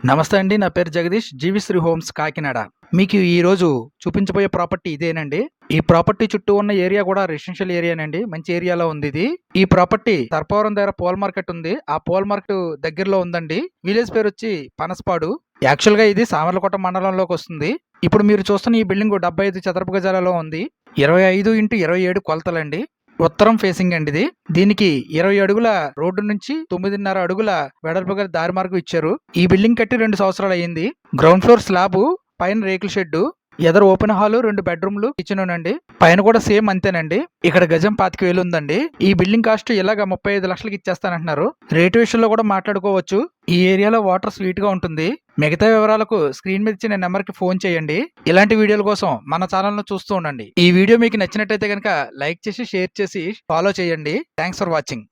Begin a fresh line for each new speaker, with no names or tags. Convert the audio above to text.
నమస్తే అండి. నా పేరు జగదీష్. జీవిశ్రీ హోమ్స్ కాకినాడ. మీకు ఈరోజు చూపించబోయే ప్రాపర్టీ ఇదేనండి. ఈ ప్రాపర్టీ చుట్టూ ఉన్న ఏరియా కూడా రెసిడెన్షియల్ ఏరియానండి. మంచి ఏరియాలో ఉంది ఇది. ఈ ప్రాపర్టీ తర్పవరం దగ్గర పూల మార్కెట్ ఉంది. ఆ పూల మార్కెట్ దగ్గరలో ఉందండి. విలేజ్ పేరు వచ్చి పనసపాడు. యాక్చువల్ గా ఇది సామర్లకోట మండలంలోకి వస్తుంది. ఇప్పుడు మీరు చూస్తున్న ఈ బిల్డింగ్ 75 చదరపు గజాలలో ఉంది. 25x27 కొలతలండి. ఉత్తరం ఫేసింగ్ అండి ఇది. దీనికి 20 అడుగుల రోడ్డు నుంచి 9.5 అడుగుల వెడల్పు గల దారి మార్గం ఇచ్చారు. ఈ బిల్డింగ్ కట్టి 2 సంవత్సరాలు అయ్యింది. గ్రౌండ్ ఫ్లోర్ స్లాబ్, పైన రేకుల షెడ్, ఎదరు ఓపెన్ హాల్, 2 బెడ్రూమ్లు, కిచెన్ అండి. పైన కూడా సేమ్ అంతేనండి. ఇక్కడ గజం 25,000 ఉందండి. ఈ బిల్డింగ్ కాస్ట్ ఇలాగా 35 లక్షలకి ఇచ్చేస్తానంటున్నారు. రేటు విషయంలో కూడా మాట్లాడుకోవచ్చు. ఈ ఏరియాలో వాటర్ స్వీట్ గా ఉంటుంది. మిగతా వివరాలకు స్క్రీన్ మీద ఇచ్చిన నెంబర్ కి ఫోన్ చేయండి. ఇలాంటి వీడియోల కోసం మన ఛానల్ ను చూస్తూ ఉండండి. ఈ వీడియో మీకు నచ్చినట్టయితే కనుక లైక్ చేసి, షేర్ చేసి, ఫాలో చేయండి. Thanks for watching.